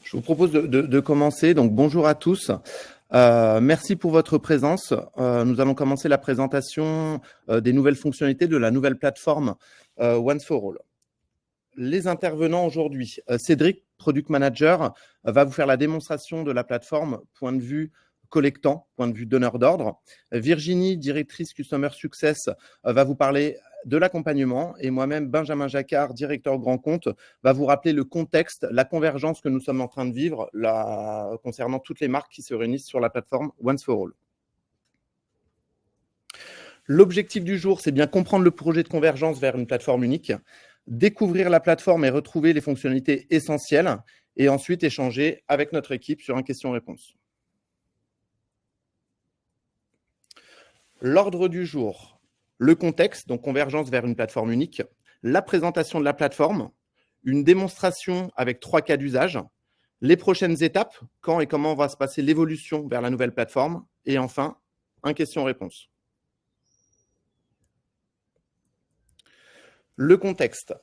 Je vous propose de commencer. Donc, bonjour à tous. Merci pour votre présence. Nous allons commencer la présentation des nouvelles fonctionnalités de la nouvelle plateforme Once for All. Les intervenants aujourd'hui, Cédric, Product Manager, va vous faire la démonstration de la plateforme point de vue collectant, point de vue donneur d'ordre. Virginie, directrice Customer Success, va vous parler de l'accompagnement et moi-même, Benjamin Jacquard, directeur grand compte, va vous rappeler le contexte, la convergence que nous sommes en train de vivre concernant toutes les marques qui se réunissent sur la plateforme Once for All. L'objectif du jour, c'est bien comprendre le projet de convergence vers une plateforme unique, découvrir la plateforme et retrouver les fonctionnalités essentielles et ensuite échanger avec notre équipe sur un question-réponse. L'ordre du jour. Le contexte, donc convergence vers une plateforme unique, la présentation de la plateforme, une démonstration avec 3 cas d'usage, les prochaines étapes, quand et comment va se passer l'évolution vers la nouvelle plateforme, et enfin, un question-réponse. Le contexte.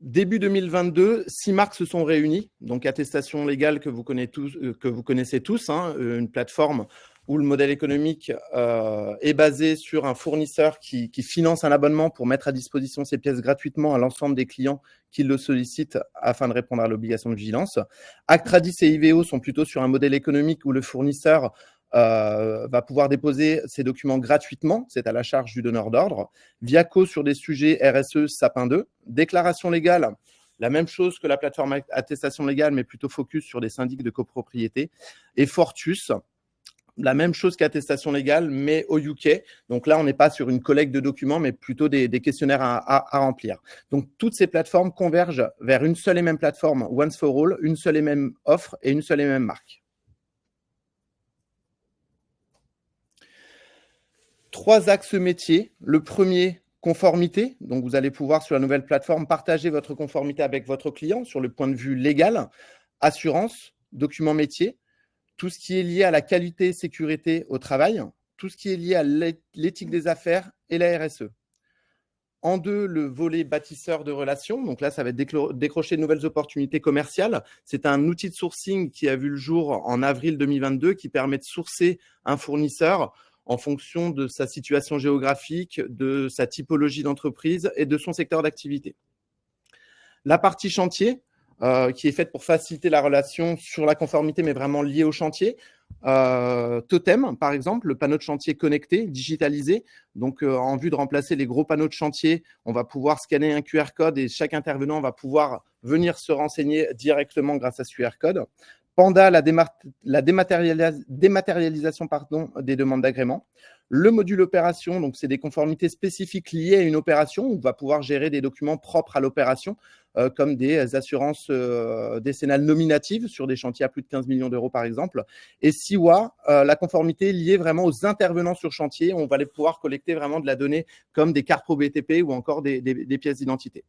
Début 2022, 6 marques se sont réunies, donc attestation légale que vous connaissez tous, une plateforme où le modèle économique est basé sur un fournisseur qui finance un abonnement pour mettre à disposition ses pièces gratuitement à l'ensemble des clients qui le sollicitent afin de répondre à l'obligation de vigilance. Actradis et IVEO sont plutôt sur un modèle économique où le fournisseur va pouvoir déposer ses documents gratuitement, c'est à la charge du donneur d'ordre. Viaco sur des sujets RSE, Sapin 2. Déclaration légale, la même chose que la plateforme attestation légale, mais plutôt focus sur des syndics de copropriété. Et Fortus, la même chose qu'attestation légale, mais au UK. Donc là, on n'est pas sur une collecte de documents, mais plutôt des questionnaires à remplir. Donc, toutes ces plateformes convergent vers une seule et même plateforme, Once for All, une seule et même offre et une seule et même marque. 3 axes métiers. Le premier, conformité. Donc, vous allez pouvoir, sur la nouvelle plateforme, partager votre conformité avec votre client sur le point de vue légal, assurance, documents métiers, tout ce qui est lié à la qualité et sécurité au travail, tout ce qui est lié à l'éthique des affaires et la RSE. En 2, le volet bâtisseur de relations. Donc là, ça va être décrocher de nouvelles opportunités commerciales. C'est un outil de sourcing qui a vu le jour en avril 2022 qui permet de sourcer un fournisseur en fonction de sa situation géographique, de sa typologie d'entreprise et de son secteur d'activité. La partie chantier, qui est faite pour faciliter la relation sur la conformité, mais vraiment liée au chantier. Totem, par exemple, le panneau de chantier connecté, digitalisé. Donc, en vue de remplacer les gros panneaux de chantier, on va pouvoir scanner un QR code et chaque intervenant va pouvoir venir se renseigner directement grâce à ce QR code. Panda, la dématérialisation des demandes d'agrément. Le module opération, donc c'est des conformités spécifiques liées à une opération où on va pouvoir gérer des documents propres à l'opération, comme des assurances décennales nominatives sur des chantiers à plus de 15 millions d'euros par exemple. Et SIWA, la conformité liée vraiment aux intervenants sur chantier, on va pouvoir collecter vraiment de la donnée comme des cartes pro BTP ou encore des pièces d'identité.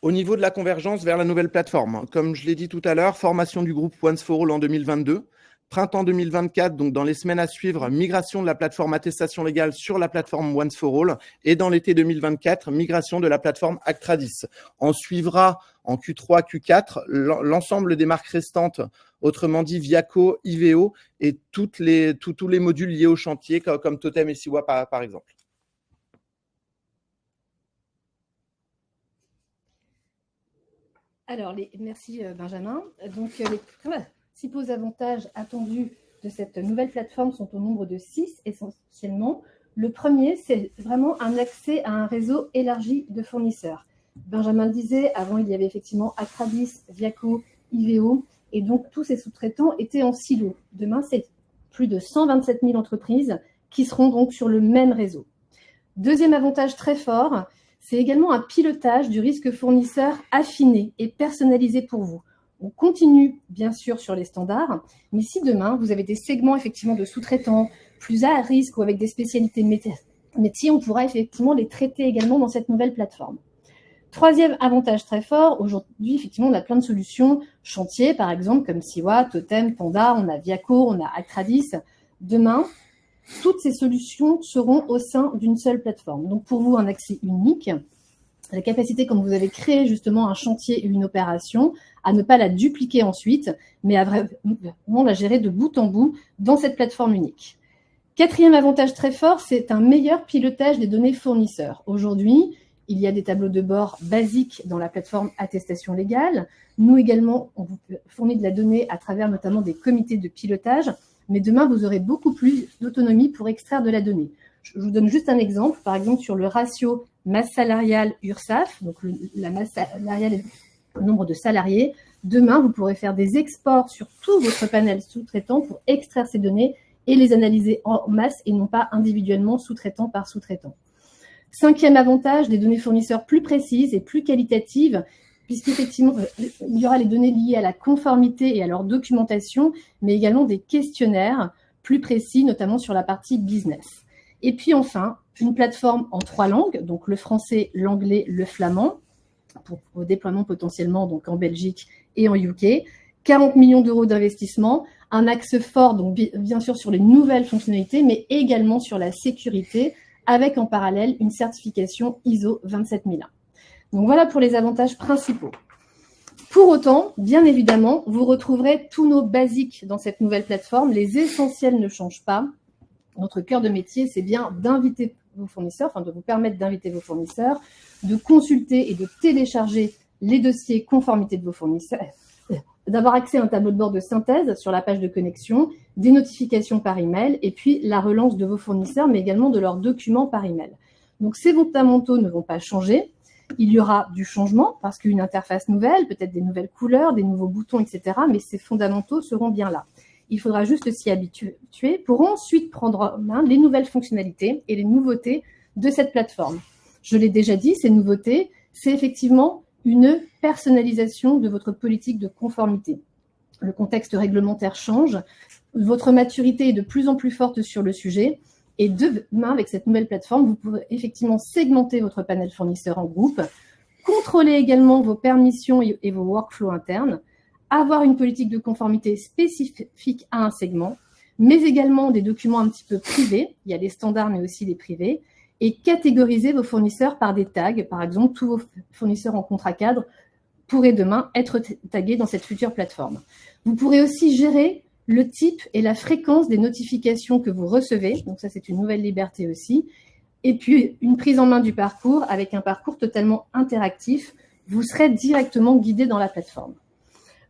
Au niveau de la convergence vers la nouvelle plateforme, comme je l'ai dit tout à l'heure, formation du groupe Once for All en 2022, printemps 2024, donc dans les semaines à suivre, migration de la plateforme attestation légale sur la plateforme Once for All, et dans l'été 2024, migration de la plateforme Actradis. On suivra en Q3, Q4 l'ensemble des marques restantes, autrement dit Viaco, IVEO et tous les modules liés au chantier comme Totem et SIWA par exemple. Alors, merci Benjamin. Donc, les principaux avantages attendus de cette nouvelle plateforme sont au nombre de 6 essentiellement. Le premier, c'est vraiment un accès à un réseau élargi de fournisseurs. Benjamin le disait, avant il y avait effectivement Actradis, Viaco, IVEO, et donc tous ces sous-traitants étaient en silo. Demain, c'est plus de 127 000 entreprises qui seront donc sur le même réseau. Deuxième avantage très fort, c'est également un pilotage du risque fournisseur affiné et personnalisé pour vous. On continue bien sûr sur les standards, mais si demain vous avez des segments effectivement de sous-traitants plus à risque ou avec des spécialités métiers, on pourra effectivement les traiter également dans cette nouvelle plateforme. Troisième avantage très fort, aujourd'hui effectivement on a plein de solutions chantier par exemple comme SIWA, Totem, Panda, on a Viaco, on a Actradis. Demain, toutes ces solutions seront au sein d'une seule plateforme. Donc, pour vous, un accès unique la capacité, quand vous avez créé justement un chantier et une opération, à ne pas la dupliquer ensuite, mais à vraiment la gérer de bout en bout dans cette plateforme unique. Quatrième avantage très fort, c'est un meilleur pilotage des données fournisseurs. Aujourd'hui, il y a des tableaux de bord basiques dans la plateforme attestation légale. Nous également, on vous fournit de la donnée à travers notamment des comités de pilotage, mais demain, vous aurez beaucoup plus d'autonomie pour extraire de la donnée. Je vous donne juste un exemple, par exemple sur le ratio masse salariale URSSAF, donc la masse salariale est le nombre de salariés. Demain, vous pourrez faire des exports sur tout votre panel sous-traitant pour extraire ces données et les analyser en masse et non pas individuellement, sous-traitant par sous-traitant. Cinquième avantage, des données fournisseurs plus précises et plus qualitatives, puisqu'effectivement, il y aura les données liées à la conformité et à leur documentation, mais également des questionnaires plus précis, notamment sur la partie business. Et puis enfin, une plateforme en 3 langues, donc le français, l'anglais, le flamand, pour déploiement potentiellement donc en Belgique et en UK. 40 millions d'euros d'investissement, un axe fort, donc bien sûr sur les nouvelles fonctionnalités, mais également sur la sécurité, avec en parallèle une certification ISO 27001. Donc voilà pour les avantages principaux. Pour autant, bien évidemment, vous retrouverez tous nos basiques dans cette nouvelle plateforme. Les essentiels ne changent pas. Notre cœur de métier, c'est bien d'inviter vos fournisseurs, enfin de vous permettre d'inviter vos fournisseurs, de consulter et de télécharger les dossiers conformité de vos fournisseurs, d'avoir accès à un tableau de bord de synthèse sur la page de connexion, des notifications par email et puis la relance de vos fournisseurs, mais également de leurs documents par email. Donc ces fondamentaux ne vont pas changer. Il y aura du changement parce qu'une interface nouvelle, peut-être des nouvelles couleurs, des nouveaux boutons, etc. Mais ces fondamentaux seront bien là. Il faudra juste s'y habituer pour ensuite prendre en main les nouvelles fonctionnalités et les nouveautés de cette plateforme. Je l'ai déjà dit, ces nouveautés, c'est effectivement une personnalisation de votre politique de conformité. Le contexte réglementaire change, votre maturité est de plus en plus forte sur le sujet, et demain, avec cette nouvelle plateforme, vous pourrez effectivement segmenter votre panel fournisseur en groupe, contrôler également vos permissions et vos workflows internes, avoir une politique de conformité spécifique à un segment, mais également des documents un petit peu privés, il y a les standards mais aussi les privés, et catégoriser vos fournisseurs par des tags. Par exemple, tous vos fournisseurs en contrat cadre pourraient demain être tagués dans cette future plateforme. Vous pourrez aussi gérer le type et la fréquence des notifications que vous recevez, donc ça c'est une nouvelle liberté aussi, et puis une prise en main du parcours avec un parcours totalement interactif. Vous serez directement guidé dans la plateforme.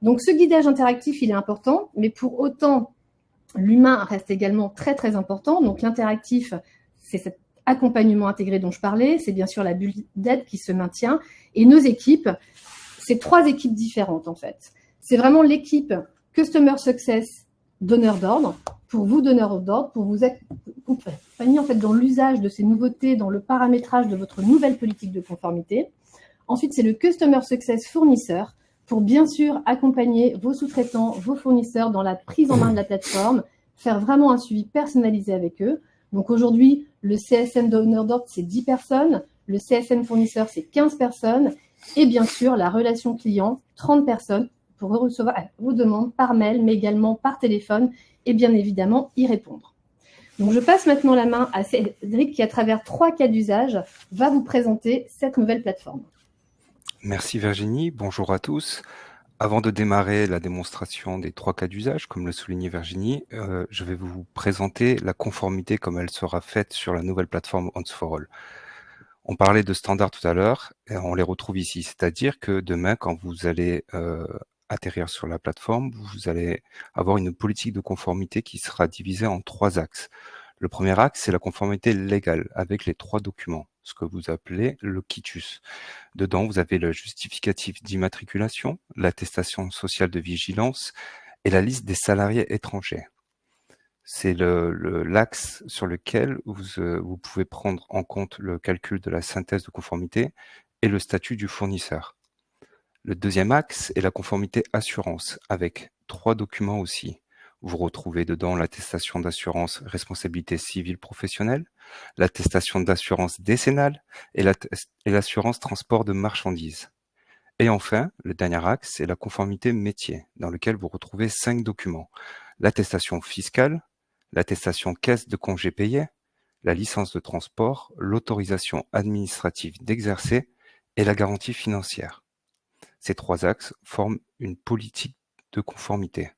Donc ce guidage interactif, il est important, mais pour autant, l'humain reste également très très important. Donc l'interactif, c'est cet accompagnement intégré dont je parlais, c'est bien sûr la bulle d'aide qui se maintient, et nos équipes, c'est 3 équipes différentes en fait. C'est vraiment l'équipe Customer Success donneur d'ordre, pour vous donneur d'ordre, pour vous accompagner en fait dans l'usage de ces nouveautés, dans le paramétrage de votre nouvelle politique de conformité. Ensuite, c'est le Customer Success fournisseur, pour bien sûr accompagner vos sous-traitants, vos fournisseurs dans la prise en main de la plateforme, faire vraiment un suivi personnalisé avec eux. Donc aujourd'hui, le CSM donneur d'ordre, c'est 10 personnes, le CSM fournisseur, c'est 15 personnes, et bien sûr, la relation client, 30 personnes, pour recevoir vos demandes par mail, mais également par téléphone, et bien évidemment y répondre. Donc je passe maintenant la main à Cédric qui, à travers 3 cas d'usage, va vous présenter cette nouvelle plateforme. Merci Virginie, bonjour à tous. Avant de démarrer la démonstration des 3 cas d'usage, comme le soulignait Virginie, je vais vous présenter la conformité comme elle sera faite sur la nouvelle plateforme Once4All. On parlait de standards tout à l'heure, et on les retrouve ici, c'est-à-dire que demain, quand vous allez atterrir sur la plateforme, vous allez avoir une politique de conformité qui sera divisée en 3 axes. Le premier axe, c'est la conformité légale avec les 3 documents, ce que vous appelez le quitus. Dedans, vous avez le justificatif d'immatriculation, l'attestation sociale de vigilance et la liste des salariés étrangers. C'est l'axe sur lequel vous pouvez prendre en compte le calcul de la synthèse de conformité et le statut du fournisseur. Le deuxième axe est la conformité assurance, avec 3 documents aussi. Vous retrouvez dedans l'attestation d'assurance responsabilité civile professionnelle, l'attestation d'assurance décennale et l'assurance transport de marchandises. Et enfin, le dernier axe, c'est la conformité métier, dans lequel vous retrouvez 5 documents. L'attestation fiscale, l'attestation caisse de congés payés, la licence de transport, l'autorisation administrative d'exercer et la garantie financière. Ces 3 axes forment une politique de conformité.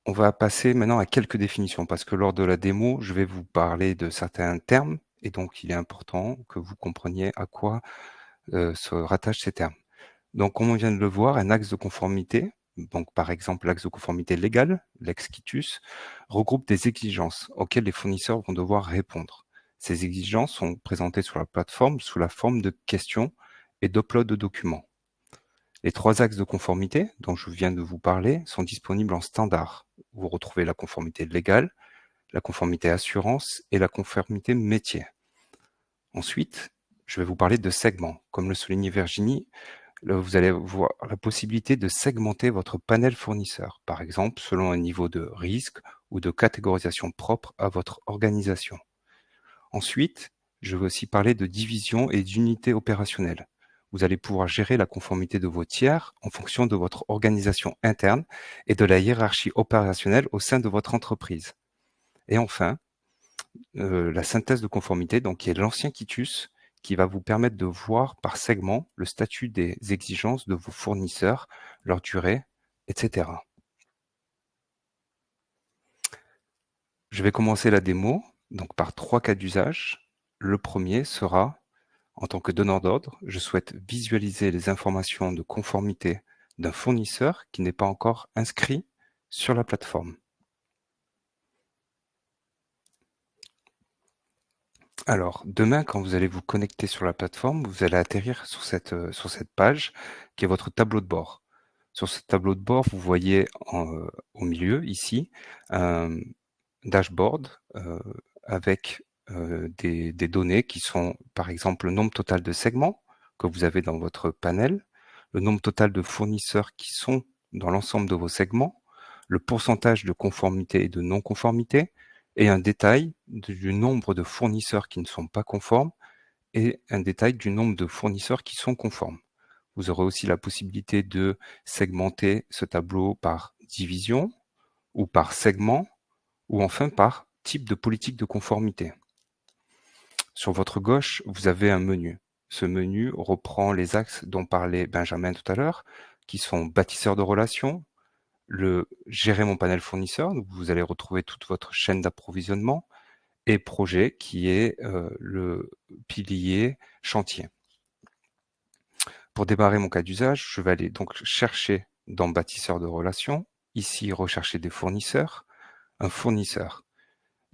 On va passer maintenant à quelques définitions parce que lors de la démo, je vais vous parler de certains termes et donc il est important que vous compreniez à quoi se rattachent ces termes. Donc, comme on vient de le voir, un axe de conformité, donc par exemple l'axe de conformité légale, l'ex quitus, regroupe des exigences auxquelles les fournisseurs vont devoir répondre. Ces exigences sont présentées sur la plateforme sous la forme de questions et d'upload de documents. Les 3 axes de conformité dont je viens de vous parler sont disponibles en standard. Vous retrouvez la conformité légale, la conformité assurance et la conformité métier. Ensuite, je vais vous parler de segments. Comme le soulignait Virginie, vous allez avoir la possibilité de segmenter votre panel fournisseur, par exemple selon un niveau de risque ou de catégorisation propre à votre organisation. Ensuite, je vais aussi parler de division et d'unité opérationnelle. Vous allez pouvoir gérer la conformité de vos tiers en fonction de votre organisation interne et de la hiérarchie opérationnelle au sein de votre entreprise. Et enfin, la synthèse de conformité, donc qui est l'ancien quitus, qui va vous permettre de voir par segment le statut des exigences de vos fournisseurs, leur durée, etc. Je vais commencer la démo donc par 3 cas d'usage. Le premier sera, en tant que donneur d'ordre, je souhaite visualiser les informations de conformité d'un fournisseur qui n'est pas encore inscrit sur la plateforme. Alors, demain, quand vous allez vous connecter sur la plateforme, vous allez atterrir sur cette page qui est votre tableau de bord. Sur ce tableau de bord, vous voyez au milieu, ici, un dashboard avec des données qui sont, par exemple, le nombre total de segments que vous avez dans votre panel, le nombre total de fournisseurs qui sont dans l'ensemble de vos segments, le pourcentage de conformité et de non-conformité, et un détail du nombre de fournisseurs qui ne sont pas conformes et un détail du nombre de fournisseurs qui sont conformes. Vous aurez aussi la possibilité de segmenter ce tableau par division ou par segment ou enfin par type de politique de conformité. Sur votre gauche, vous avez un menu. Ce menu reprend les axes dont parlait Benjamin tout à l'heure, qui sont bâtisseur de relations, le gérer mon panel fournisseur, donc vous allez retrouver toute votre chaîne d'approvisionnement, et projet qui est le pilier chantier. Pour démarrer mon cas d'usage, je vais aller donc chercher dans bâtisseur de relations, ici rechercher des fournisseurs, un fournisseur.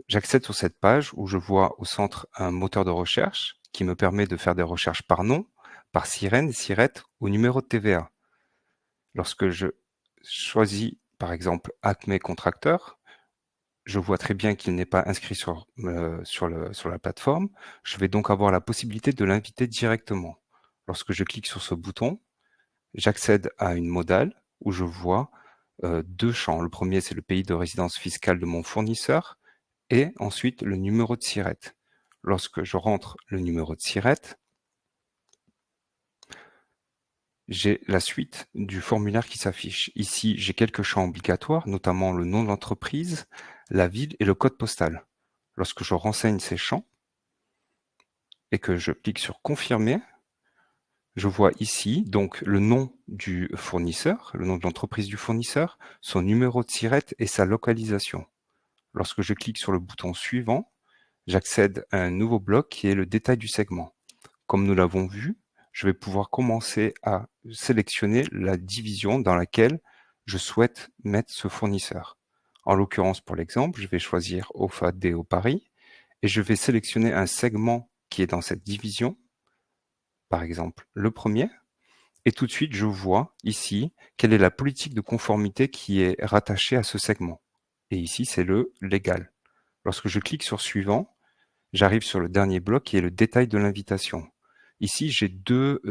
J'accède sur cette page où je vois au centre un moteur de recherche qui me permet de faire des recherches par nom, par sirène, sirette ou numéro de TVA. Lorsque je choisis par exemple Acme Contracteur, je vois très bien qu'il n'est pas inscrit sur la plateforme. Je vais donc avoir la possibilité de l'inviter directement. Lorsque je clique sur ce bouton, j'accède à une modale où je vois 2 champs. Le premier, c'est le pays de résidence fiscale de mon fournisseur et ensuite le numéro de SIRET. Lorsque je rentre le numéro de SIRET, j'ai la suite du formulaire qui s'affiche. Ici, j'ai quelques champs obligatoires, notamment le nom de l'entreprise, la ville et le code postal. Lorsque je renseigne ces champs et que je clique sur confirmer, je vois ici donc le nom du fournisseur, le nom de l'entreprise du fournisseur, son numéro de SIRET et sa localisation. Lorsque je clique sur le bouton suivant, j'accède à un nouveau bloc qui est le détail du segment. Comme nous l'avons vu, je vais pouvoir commencer à sélectionner la division dans laquelle je souhaite mettre ce fournisseur. En l'occurrence, pour l'exemple, je vais choisir OFA DO Paris et je vais sélectionner un segment qui est dans cette division, par exemple le premier, et tout de suite je vois ici quelle est la politique de conformité qui est rattachée à ce segment. Et ici, c'est le légal. Lorsque je clique sur suivant, j'arrive sur le dernier bloc qui est le détail de l'invitation. Ici, j'ai deux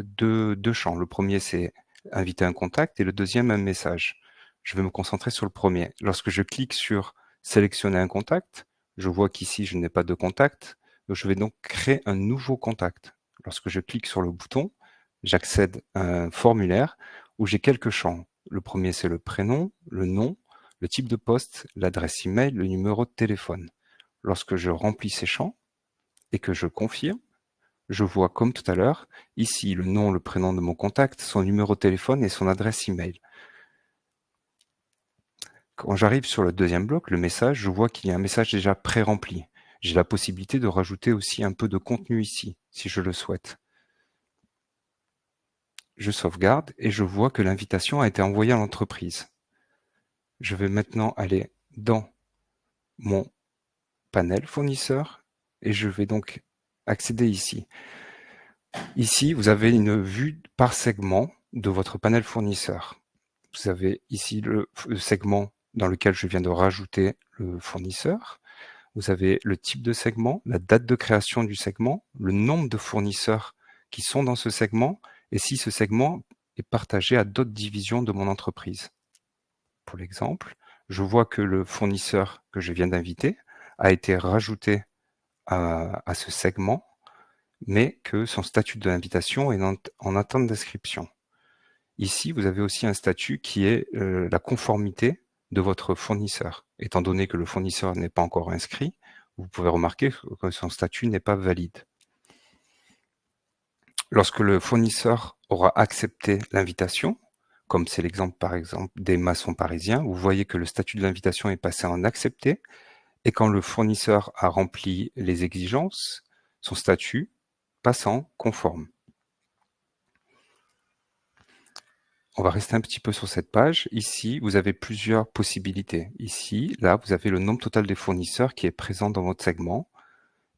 champs. Le premier, c'est inviter un contact et le deuxième, un message. Je vais me concentrer sur le premier. Lorsque je clique sur sélectionner un contact, je vois qu'ici, je n'ai pas de contact. Je vais donc créer un nouveau contact. Lorsque je clique sur le bouton, j'accède à un formulaire où j'ai quelques champs. Le premier, c'est le prénom, le nom, le type de poste, l'adresse email, le numéro de téléphone. Lorsque je remplis ces champs et que je confirme, je vois comme tout à l'heure, ici le nom, le prénom de mon contact, son numéro de téléphone et son adresse email. Quand j'arrive sur le deuxième bloc, le message, je vois qu'il y a un message déjà pré-rempli. J'ai la possibilité de rajouter aussi un peu de contenu ici, si je le souhaite. Je sauvegarde et je vois que l'invitation a été envoyée à l'entreprise. Je vais maintenant aller dans mon panel fournisseur et je vais donc accéder ici. Ici, vous avez une vue par segment de votre panel fournisseur. Vous avez ici le segment dans lequel je viens de rajouter le fournisseur. Vous avez le type de segment, la date de création du segment, le nombre de fournisseurs qui sont dans ce segment et si ce segment est partagé à d'autres divisions de mon entreprise. Pour l'exemple, je vois que le fournisseur que je viens d'inviter a été rajouté à ce segment, mais que son statut de l'invitation est en attente d'inscription. Ici, vous avez aussi un statut qui est la conformité de votre fournisseur. Étant donné que le fournisseur n'est pas encore inscrit, vous pouvez remarquer que son statut n'est pas valide. Lorsque le fournisseur aura accepté l'invitation, comme c'est l'exemple par exemple des maçons parisiens, vous voyez que le statut de l'invitation est passé en accepté, et quand le fournisseur a rempli les exigences, son statut passe en conforme. On va rester un petit peu sur cette page. Ici, vous avez plusieurs possibilités. Ici, là, vous avez le nombre total des fournisseurs qui est présent dans votre segment.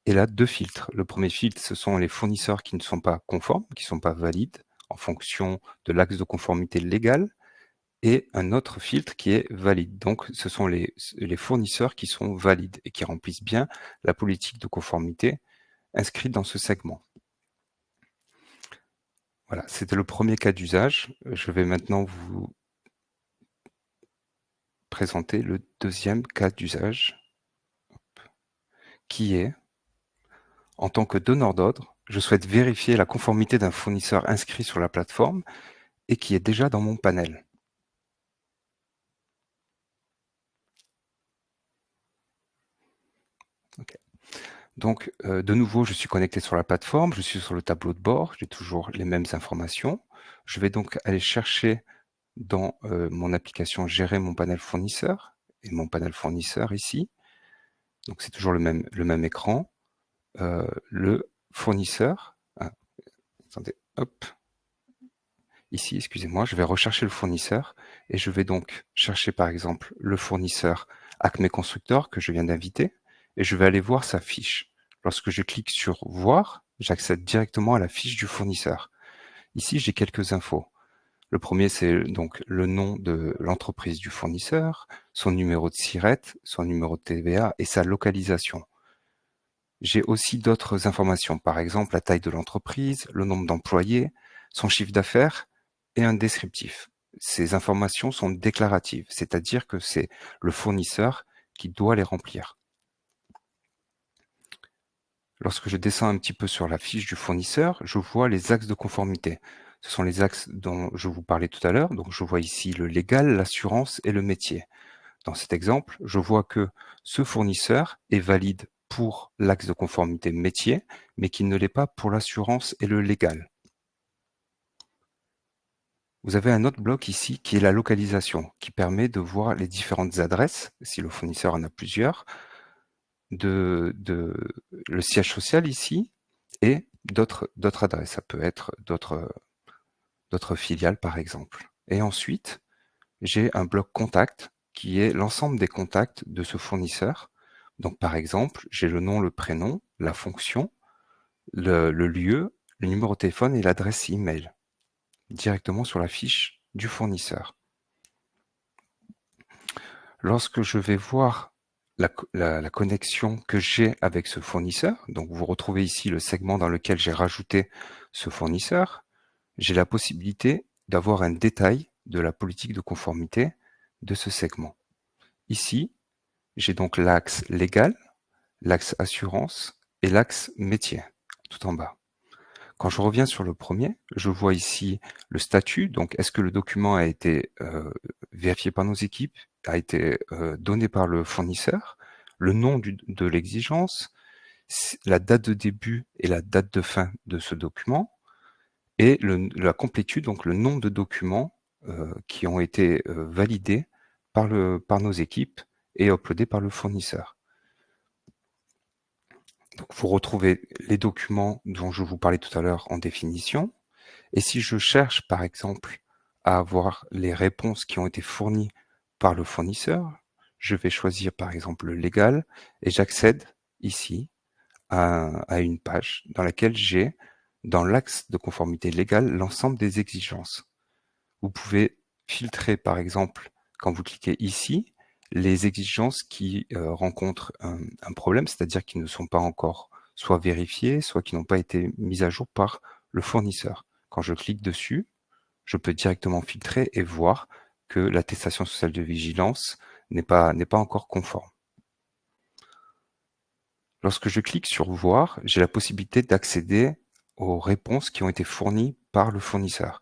Et là, deux filtres. Le premier filtre, ce sont les fournisseurs qui ne sont pas conformes, qui ne sont pas valides, en fonction de l'axe de conformité légal. Et un autre filtre qui est valide. Donc, ce sont les fournisseurs qui sont valides et qui remplissent bien la politique de conformité inscrite dans ce segment. Voilà, c'était le premier cas d'usage. Je vais maintenant vous présenter le deuxième cas d'usage, qui est, en tant que donneur d'ordre, je souhaite vérifier la conformité d'un fournisseur inscrit sur la plateforme et qui est déjà dans mon panel. Okay. Donc, de nouveau, je suis connecté sur la plateforme, je suis sur le tableau de bord, j'ai toujours les mêmes informations. Je vais donc aller chercher dans mon application gérer mon panel fournisseur et mon panel fournisseur ici. Donc, c'est toujours le même écran. Le fournisseur, attendez, hop, ici, excusez-moi, je vais rechercher le fournisseur et je vais donc chercher par exemple le fournisseur Acme Constructor que je viens d'inviter et je vais aller voir sa fiche. Lorsque je clique sur voir, j'accède directement à la fiche du fournisseur. Ici, j'ai quelques infos. Le premier, c'est donc le nom de l'entreprise du fournisseur, son numéro de SIRET, son numéro de TVA et sa localisation. J'ai aussi d'autres informations, par exemple la taille de l'entreprise, le nombre d'employés, son chiffre d'affaires et un descriptif. Ces informations sont déclaratives, c'est-à-dire que c'est le fournisseur qui doit les remplir. Lorsque je descends un petit peu sur la fiche du fournisseur, je vois les axes de conformité. Ce sont les axes dont je vous parlais tout à l'heure. Donc, je vois ici le légal, l'assurance et le métier. Dans cet exemple, je vois que ce fournisseur est valide pour l'axe de conformité métier, mais qui ne l'est pas pour l'assurance et le légal. Vous avez un autre bloc ici qui est la localisation, qui permet de voir les différentes adresses, si le fournisseur en a plusieurs, le siège social ici et d'autres adresses. Ça peut être d'autres filiales par exemple. Et ensuite, j'ai un bloc contact qui est l'ensemble des contacts de ce fournisseur. Donc par exemple, j'ai le nom, le prénom, la fonction, le lieu, le numéro de téléphone et l'adresse email directement sur la fiche du fournisseur. Lorsque je vais voir la connexion que j'ai avec ce fournisseur, donc vous retrouvez ici le segment dans lequel j'ai rajouté ce fournisseur, j'ai la possibilité d'avoir un détail de la politique de conformité de ce segment. Ici, j'ai donc l'axe légal, l'axe assurance et l'axe métier, tout en bas. Quand je reviens sur le premier, je vois ici le statut, donc est-ce que le document a été vérifié par nos équipes, a été donné par le fournisseur, le nom de l'exigence, la date de début et la date de fin de ce document, et la complétude, donc le nombre de documents qui ont été validés par nos équipes et uploadés par le fournisseur. Donc, vous retrouvez les documents dont je vous parlais tout à l'heure en définition. Et si je cherche, par exemple, à avoir les réponses qui ont été fournies par le fournisseur, je vais choisir, par exemple, le légal et j'accède ici à une page dans laquelle j'ai, dans l'axe de conformité légale, l'ensemble des exigences. Vous pouvez filtrer, par exemple, quand vous cliquez ici, les exigences qui rencontrent un problème, c'est-à-dire qui ne sont pas encore soit vérifiées, soit qui n'ont pas été mises à jour par le fournisseur. Quand je clique dessus, je peux directement filtrer et voir que l'attestation sociale de vigilance n'est pas encore conforme. Lorsque je clique sur « Voir », j'ai la possibilité d'accéder aux réponses qui ont été fournies par le fournisseur.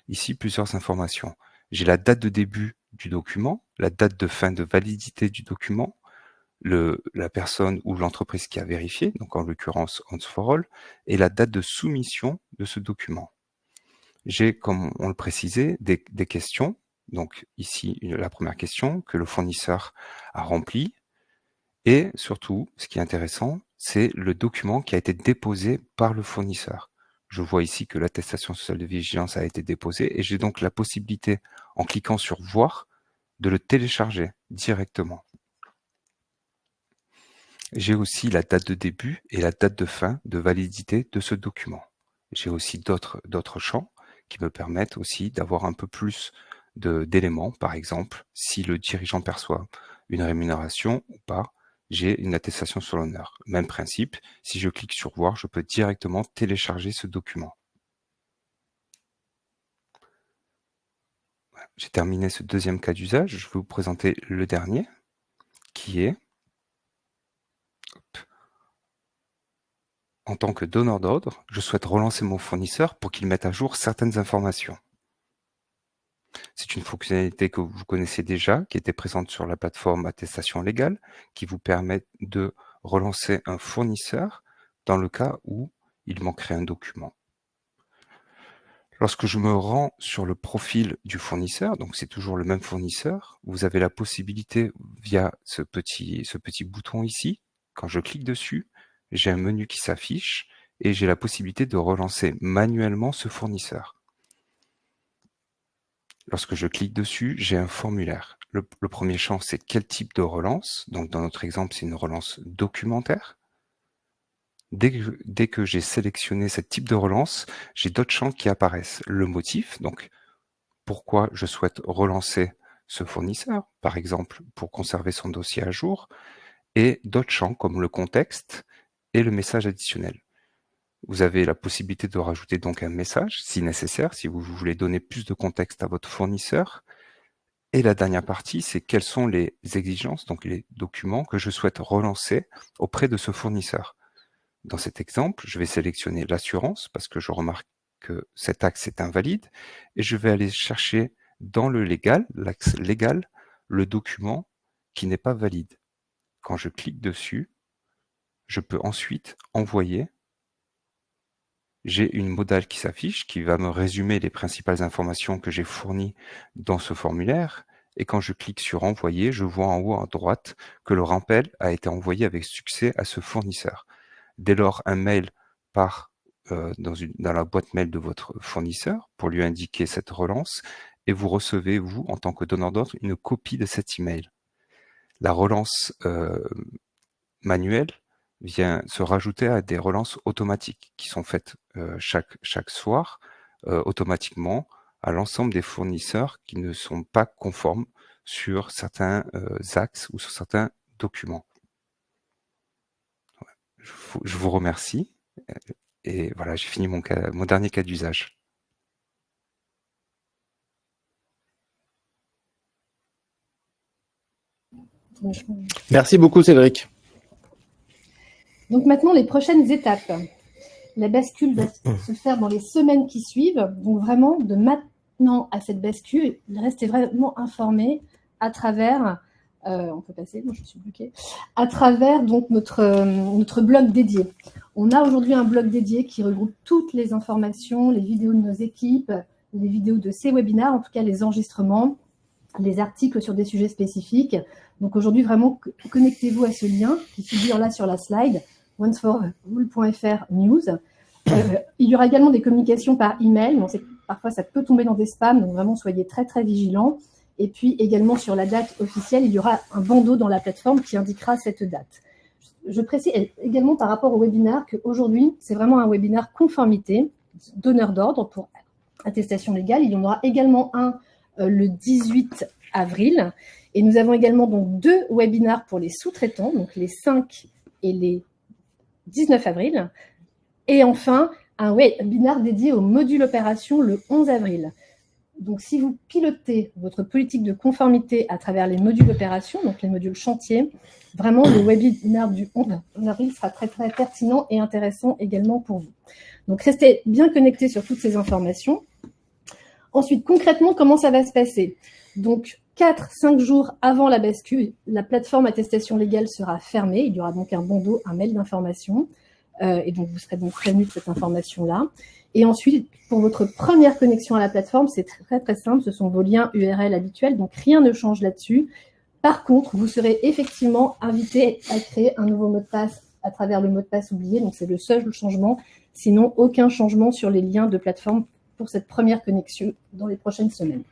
Ici, plusieurs informations. J'ai la date de début du document, la date de fin de validité du document, la personne ou l'entreprise qui a vérifié, donc en l'occurrence Once4All, et la date de soumission de ce document. J'ai, comme on le précisait, des questions. Donc ici, la première question que le fournisseur a remplie. Et surtout, ce qui est intéressant, c'est le document qui a été déposé par le fournisseur. Je vois ici que l'attestation sociale de vigilance a été déposée et j'ai donc la possibilité, en cliquant sur « Voir », de le télécharger directement. J'ai aussi la date de début et la date de fin de validité de ce document. J'ai aussi d'autres champs qui me permettent aussi d'avoir un peu plus d'éléments. Par exemple, si le dirigeant perçoit une rémunération ou pas, j'ai une attestation sur l'honneur. Même principe, si je clique sur « Voir », je peux directement télécharger ce document. Voilà. J'ai terminé ce deuxième cas d'usage. Je vais vous présenter le dernier, qui est, en tant que donneur d'ordre, je souhaite relancer mon fournisseur pour qu'il mette à jour certaines informations. C'est une fonctionnalité que vous connaissez déjà, qui était présente sur la plateforme Attestation légale, qui vous permet de relancer un fournisseur dans le cas où il manquerait un document. Lorsque je me rends sur le profil du fournisseur, donc c'est toujours le même fournisseur, vous avez la possibilité, via ce petit bouton ici, quand je clique dessus, j'ai un menu qui s'affiche et j'ai la possibilité de relancer manuellement ce fournisseur. Lorsque je clique dessus, j'ai un formulaire. Le premier champ, c'est quel type de relance. Donc, dans notre exemple, c'est une relance documentaire. Dès que j'ai sélectionné ce type de relance, j'ai d'autres champs qui apparaissent. Le motif, donc pourquoi je souhaite relancer ce fournisseur, par exemple pour conserver son dossier à jour, et d'autres champs comme le contexte et le message additionnel. Vous avez la possibilité de rajouter donc un message si nécessaire, si vous voulez donner plus de contexte à votre fournisseur. Et la dernière partie, c'est quelles sont les exigences, donc les documents que je souhaite relancer auprès de ce fournisseur. Dans cet exemple, je vais sélectionner l'assurance parce que je remarque que cet axe est invalide et je vais aller chercher dans le légal, l'axe légal, le document qui n'est pas valide. Quand je clique dessus, je peux ensuite envoyer. J'ai une modale qui s'affiche, qui va me résumer les principales informations que j'ai fournies dans ce formulaire. Et quand je clique sur « Envoyer », je vois en haut à droite que le rappel a été envoyé avec succès à ce fournisseur. Dès lors, un mail part dans la boîte mail de votre fournisseur pour lui indiquer cette relance et vous recevez, vous, en tant que donneur d'ordre, une copie de cet email. La relance manuelle vient se rajouter à des relances automatiques qui sont faites chaque soir automatiquement à l'ensemble des fournisseurs qui ne sont pas conformes sur certains axes ou sur certains documents. Je vous remercie et voilà, j'ai fini mon dernier cas d'usage. Merci beaucoup, Cédric. Donc maintenant, les prochaines étapes. La bascule va se faire dans les semaines qui suivent. Donc vraiment, de maintenant à cette bascule, restez vraiment informés à travers on peut passer, moi je suis bloquée, à travers donc notre blog dédié. On a aujourd'hui un blog dédié qui regroupe toutes les informations, les vidéos de nos équipes, les vidéos de ces webinaires, en tout cas les enregistrements, les articles sur des sujets spécifiques. Donc aujourd'hui, vraiment, connectez-vous à ce lien qui figure là sur la slide, onesforall.fr news. Il y aura également des communications par email. On sait que parfois, ça peut tomber dans des spams, donc vraiment, soyez très, très vigilants. Et puis également sur la date officielle, il y aura un bandeau dans la plateforme qui indiquera cette date. Je précise également par rapport au webinaire qu'aujourd'hui, c'est vraiment un webinaire conformité, donneur d'ordre pour attestation légale. Il y en aura également un le 18 avril. Et nous avons également donc 2 webinaires pour les sous-traitants, donc les 5 et les 19 avril. Et enfin, un webinaire dédié au module opération le 11 avril. Donc, si vous pilotez votre politique de conformité à travers les modules opération, donc les modules chantier, vraiment, le webinaire du 11 avril sera très, très pertinent et intéressant également pour vous. Donc, restez bien connectés sur toutes ces informations. Ensuite, concrètement, comment ça va se passer? Donc, 4-5 jours avant la bascule, la plateforme attestation légale sera fermée. Il y aura donc un bandeau, un mail d'information. Et donc, vous serez donc prévenu de cette information-là. Et ensuite, pour votre première connexion à la plateforme, c'est très, très simple. Ce sont vos liens URL habituels. Donc, rien ne change là-dessus. Par contre, vous serez effectivement invité à créer un nouveau mot de passe à travers le mot de passe oublié. Donc, c'est le seul changement. Sinon, aucun changement sur les liens de plateforme pour cette première connexion dans les prochaines semaines.